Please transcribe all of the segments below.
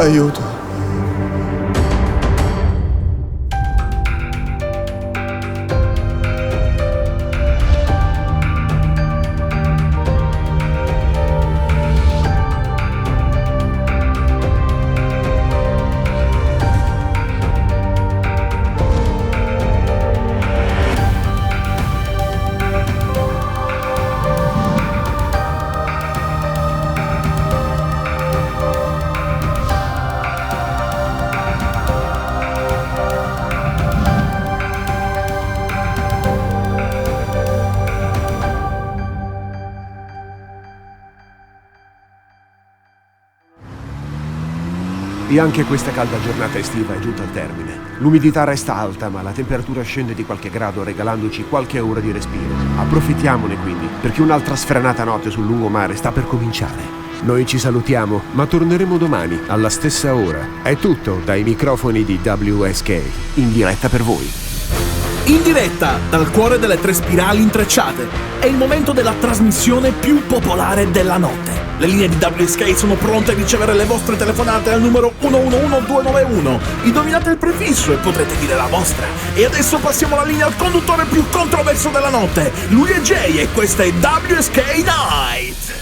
Aiuto. E anche questa calda giornata estiva è giunta al termine. L'umidità resta alta, ma la temperatura scende di qualche grado, regalandoci qualche ora di respiro. Approfittiamone quindi, perché un'altra sfrenata notte sul lungomare sta per cominciare. Noi ci salutiamo, ma torneremo domani, alla stessa ora. È tutto dai microfoni di WSK, in diretta per voi. In diretta dal cuore delle tre spirali intrecciate. È il momento della trasmissione più popolare della notte. Le linee di WSK sono pronte a ricevere le vostre telefonate al numero 111291. Indovinate il prefisso e potrete dire la vostra. E adesso passiamo la linea al conduttore più controverso della notte. Lui è Jay e questa è WSK Night.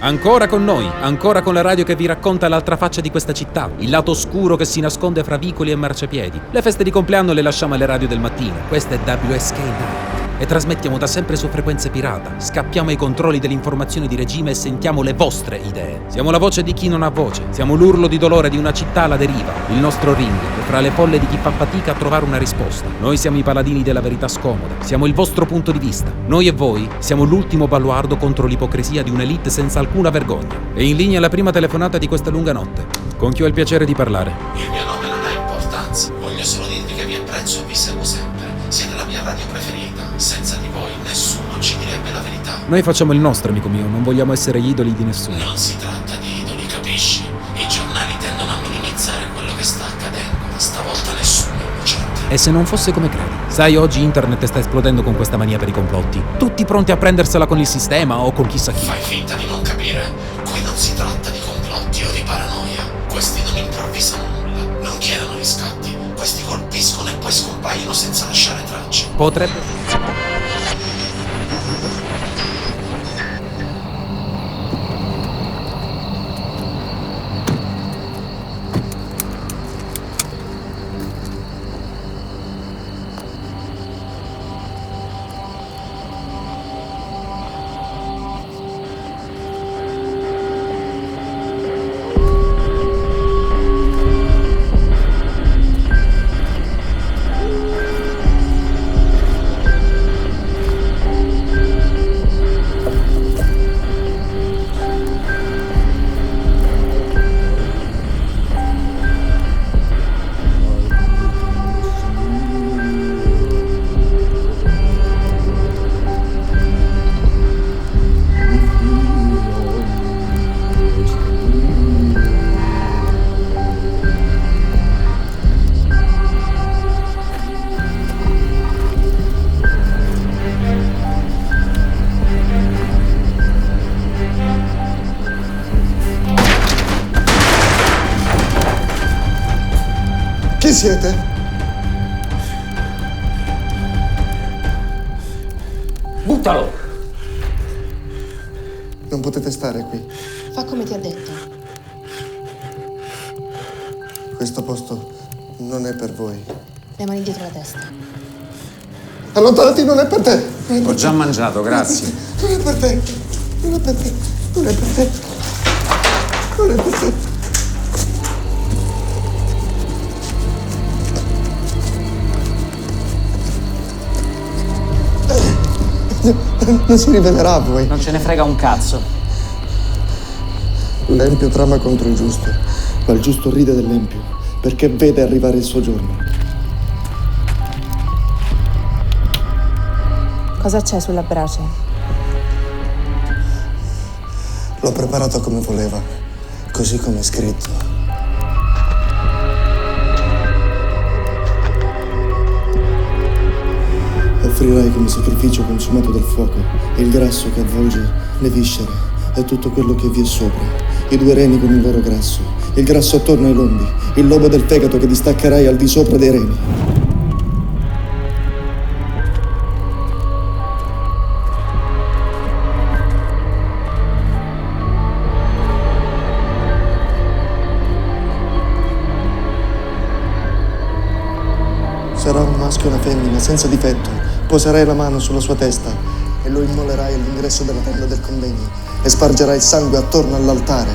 Ancora con noi, ancora con la radio che vi racconta l'altra faccia di questa città, il lato oscuro che si nasconde fra vicoli e marciapiedi. Le feste di compleanno le lasciamo alle radio del mattino. Questa è WSK Night. E trasmettiamo da sempre su frequenze pirata. Scappiamo ai controlli dell'informazione di regime e sentiamo le vostre idee. Siamo la voce di chi non ha voce. Siamo l'urlo di dolore di una città alla deriva. Il nostro ring è fra le folle di chi fa fatica a trovare una risposta. Noi siamo i paladini della verità scomoda. Siamo il vostro punto di vista. Noi e voi siamo l'ultimo baluardo contro l'ipocrisia di un'elite senza alcuna vergogna. E in linea la prima telefonata di questa lunga notte. Con chi ho il piacere di parlare? Il mio nome non ha importanza. Voglio solo dirvi che vi apprezzo e vi seguo sempre. Siete la mia radio preferita. Senza di voi nessuno ci direbbe la verità. Noi facciamo il nostro, amico mio, non vogliamo essere gli idoli di nessuno. Non si tratta di idoli, capisci? I giornali tendono a minimizzare quello che sta accadendo. Stavolta nessuno è innocente. E se non fosse come credi? Sai, oggi internet sta esplodendo con questa mania per i complotti. Tutti pronti a prendersela con il sistema o con chissà chi. Fai finta di non capire. Qui non si tratta di complotti o di paranoia. Questi non improvvisano nulla, non chiedono riscatti. Questi colpiscono e poi scompaiono senza lasciare tracce. Potrebbe... Chi siete? Buttalo! Non potete stare qui. Fa come ti ha detto. Questo posto non è per voi. Le mani dietro la testa. Allontanati, non è per te. Non è per Ho già mangiato, grazie. Non è per te. Non è per te. Non è per te. Non è per te. Non si rivelerà a voi. Non ce ne frega un cazzo. L'Empio trama contro il giusto, ma il giusto ride dell'Empio, perché vede arrivare il suo giorno. Cosa c'è sulla brace? L'ho preparato come voleva, così come è scritto. Offrirai come sacrificio consumato dal fuoco il grasso che avvolge le viscere e tutto quello che vi è sopra, i due reni con il loro grasso, il grasso attorno ai lombi, il lobo del fegato che distaccherai al di sopra dei reni. Sarà un maschio e una femmina senza difetto. Poserai la mano sulla sua testa e lo immolerai all'ingresso della tenda del convegno e spargerai il sangue attorno all'altare.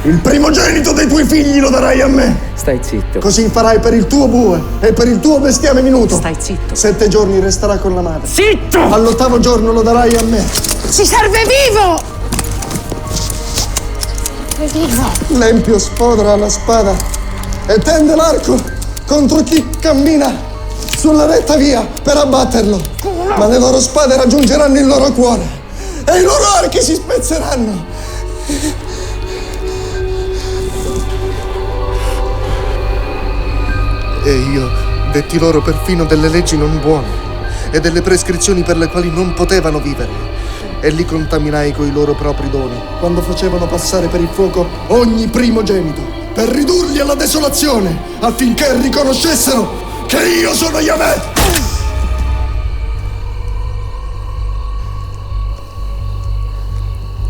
Il primogenito dei tuoi figli lo darai a me. Stai zitto. Così farai per il tuo bue e per il tuo bestiame minuto. Stai zitto. 7 giorni resterà con la madre. Zitto! All'8° giorno lo darai a me. Ci serve vivo! Serve vivo! L'empio sfodera la spada e tende l'arco contro chi cammina sulla retta via per abbatterlo. Ma le loro spade raggiungeranno il loro cuore e i loro archi si spezzeranno. E io detti loro perfino delle leggi non buone e delle prescrizioni per le quali non potevano vivere. E li contaminai coi loro propri doni, quando facevano passare per il fuoco ogni primogenito, per ridurli alla desolazione, affinché riconoscessero che io sono Yahweh!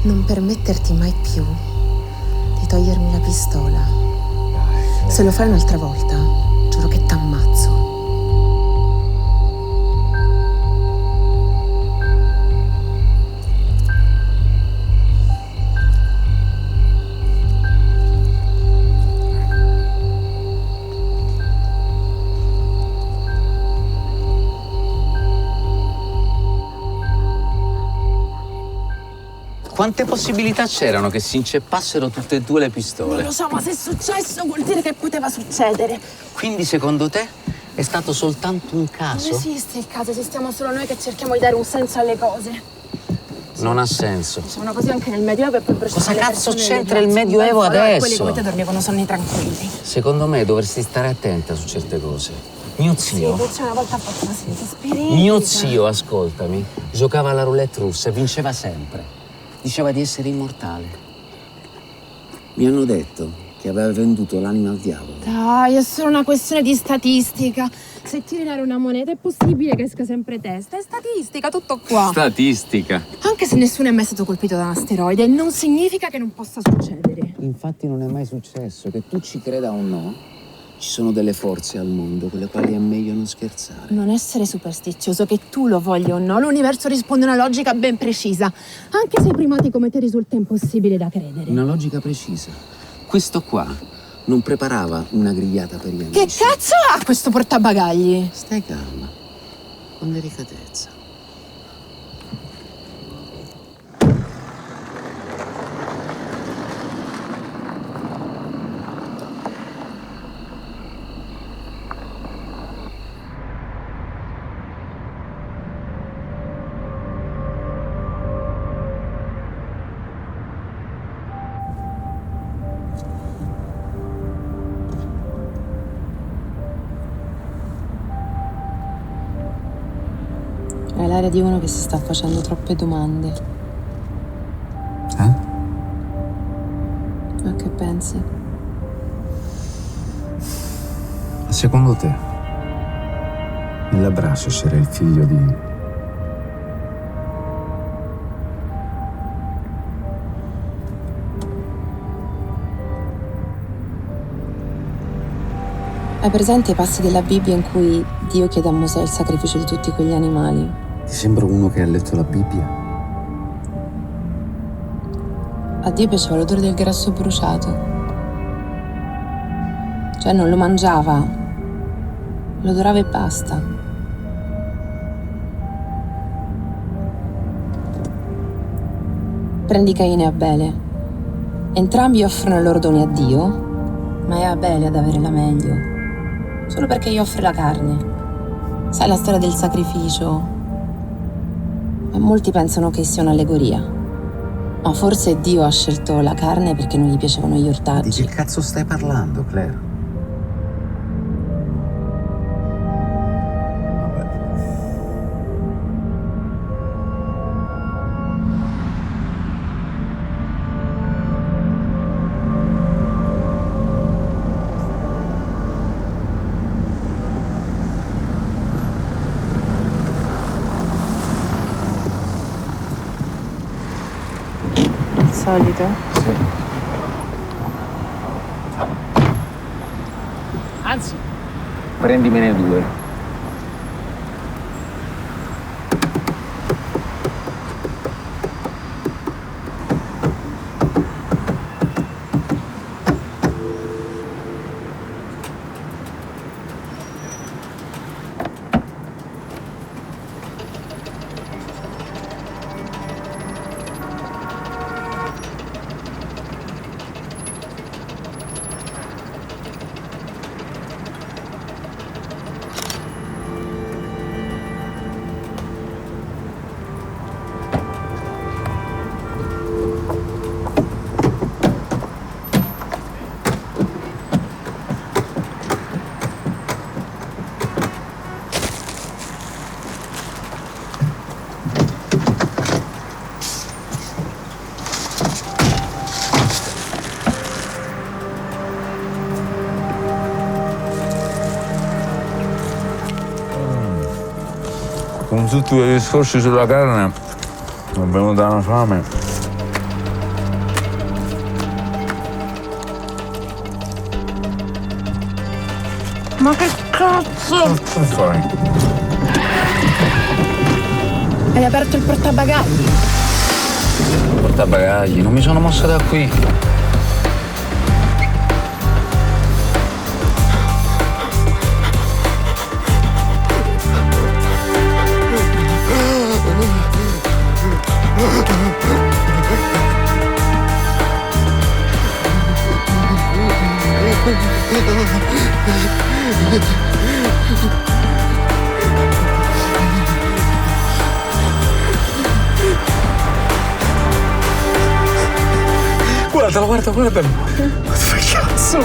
Non permetterti mai più di togliermi la pistola. Se lo fai un'altra volta, giuro che t'ammazzo. Quante possibilità c'erano che si inceppassero tutte e due le Non pistole? lo so, ma se è successo vuol dire che poteva succedere. Quindi secondo te è stato soltanto un Non caso? esiste il caso, esistiamo solo noi che cerchiamo di dare un senso alle cose. Non ha senso. Dicevano così anche nel Medioevo e poi per Cosa le cazzo persone c'entra il nelle Medioevo piazze. Allora, quelli adesso? come te dormivano sonni tranquilli. Secondo me dovresti stare attenta su certe cose. Mio zio, Sì, una volta ha fatto una serie di esperimenti. mio zio, ascoltami, giocava alla roulette russa e vinceva sempre. Diceva di essere immortale. Mi hanno detto che aveva venduto l'anima al diavolo. Dai, è solo una questione di statistica. Se tiri in aria una moneta è possibile che esca sempre testa. È statistica, tutto qua. Statistica. Anche se nessuno è mai stato colpito da un asteroide, non significa che non possa succedere. Infatti non è mai successo, che tu ci creda o no, ci sono delle forze al mondo con le quali è meglio non scherzare. Non essere superstizioso, che tu lo voglia o no, l'universo risponde a una logica ben precisa, anche se ai primati come te risulta impossibile da credere. Una logica precisa. Questo qua non preparava una grigliata per gli amici. Che cazzo ha questo portabagagli? Stai calma, con delicatezza. Hai l'aria di uno che si sta facendo troppe domande. Ma che pensi? Secondo te, nella braccia c'era il figlio di... Hai presente i passi della Bibbia in cui Dio chiede a Mosè il sacrificio di tutti quegli animali? Ti sembra uno che ha letto la Bibbia? A Dio piaceva l'odore del grasso bruciato. Cioè non lo mangiava, lo odorava e basta. Prendi Caino e Abele. Entrambi offrono i loro doni a Dio, ma è Abele ad avere la meglio, solo perché gli offre la carne. Sai la storia del sacrificio? Ma molti pensano che sia un'allegoria. Ma forse Dio ha scelto la carne perché non gli piacevano gli Di ortaggi. che cazzo stai parlando, Claire? solito? Sì. Anzi, Prendimene 2. Con tutti quei discorsi sulla carne, mi è venuta una fame. Ma che cazzo? Che fai? Hai aperto il portabagagli? Portabagagli, non mi sono mosso da qui. Guardalo, guardalo. Ma dove cazzo?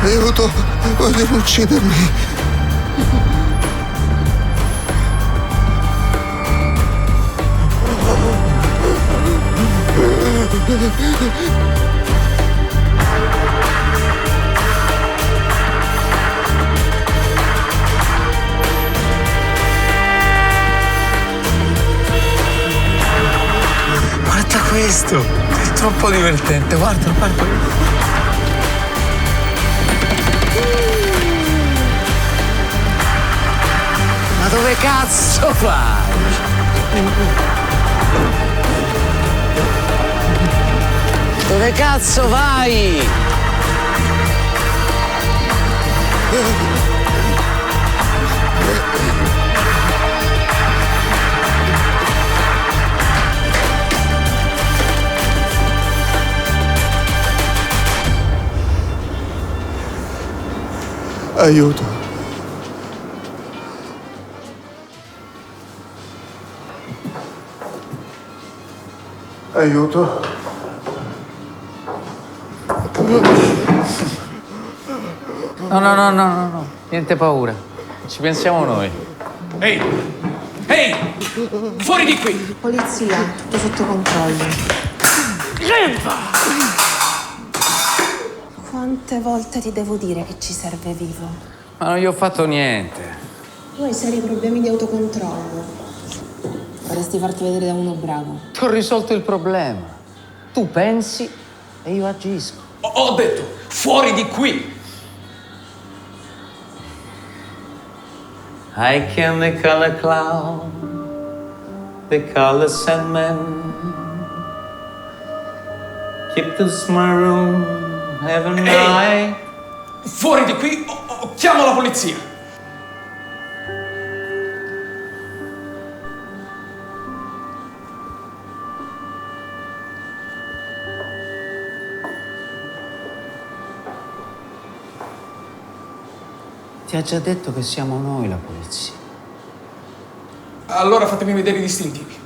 Aiuto, vogliono uccidermi. Guarda questo, è troppo divertente, guardalo. Ma dove cazzo vai? Dove cazzo vai? Aiuto. Aiuto. No. Niente paura. Ci pensiamo noi. ehi! Ehi! Fuori di qui! Polizia, tutto sotto controllo. Quante volte ti devo dire che ci serve vivo? Ma non gli ho fatto niente. Tu hai seri problemi di autocontrollo. Vorresti farti vedere da uno bravo. Ti ho risolto il problema. Tu pensi e io agisco. Ho detto, fuori di qui! I can the color cloud, the color sandman. Keep this my room, have a night. Fuori di qui o chiamo la polizia! Ti ha già detto che siamo noi la polizia. Allora fatemi vedere i distintivi.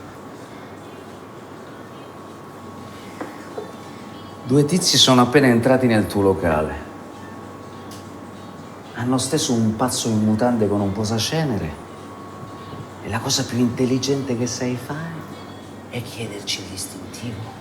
2 tizi sono appena entrati nel tuo locale. Hanno steso un pazzo in mutande con un posacenere. E la cosa più intelligente che sai fare è chiederci il distintivo.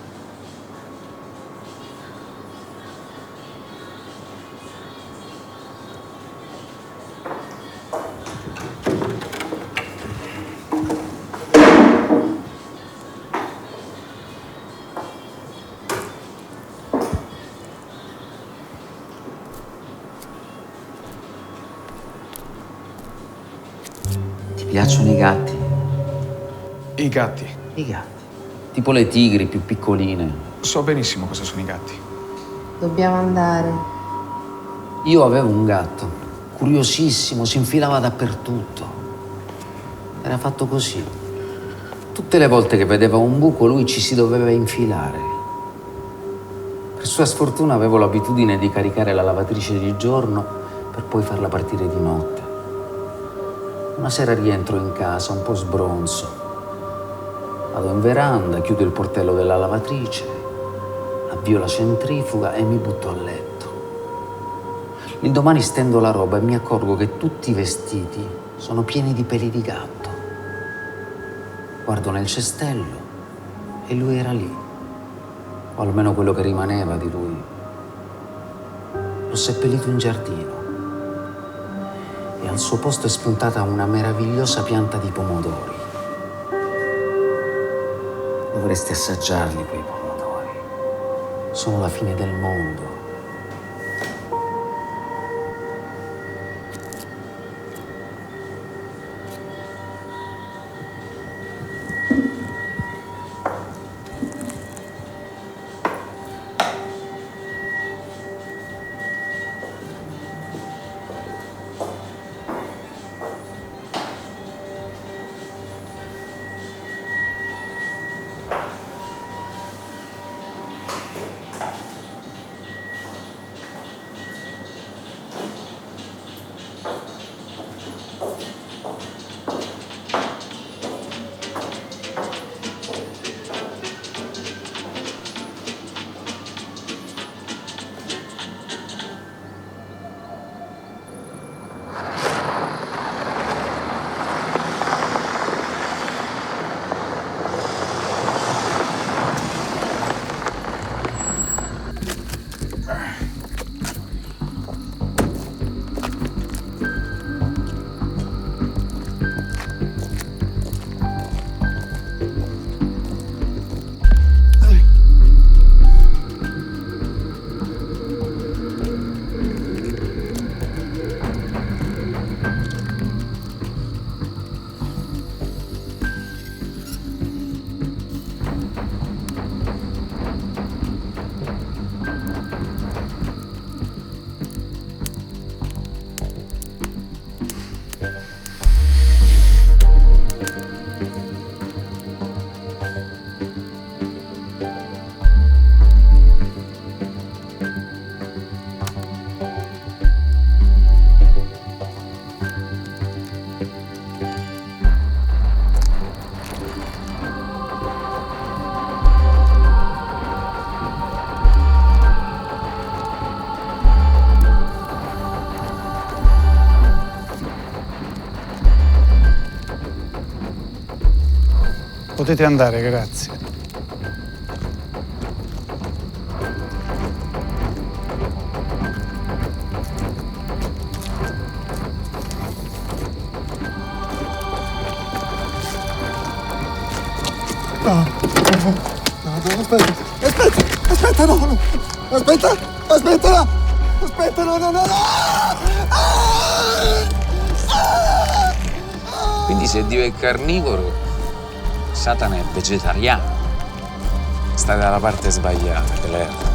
piacciono i gatti? I gatti. I gatti. Tipo le tigri più piccoline. So benissimo cosa sono i gatti. Dobbiamo andare. Io avevo un gatto, curiosissimo, si infilava dappertutto. Era fatto così. Tutte le volte che vedeva un buco lui ci si doveva infilare. Per sua sfortuna avevo l'abitudine di caricare la lavatrice di giorno per poi farla partire di notte. Una sera rientro in casa un po' sbronzo. Vado in veranda, chiudo il portello della lavatrice, avvio la centrifuga e mi butto a letto. L'indomani stendo la roba e mi accorgo che tutti i vestiti sono pieni di peli di gatto. Guardo nel cestello e lui era lì, o almeno quello che rimaneva di lui. L'ho seppellito in giardino e al suo posto è spuntata una meravigliosa pianta di pomodori. Dovresti assaggiarli quei pomodori. Sono la fine del mondo. Potete andare, grazie. No, aspetta, no, aspetta, no, aspetta, no. Quindi se Dio è carnivoro, Satana è vegetariano. Stai dalla parte sbagliata, Claire.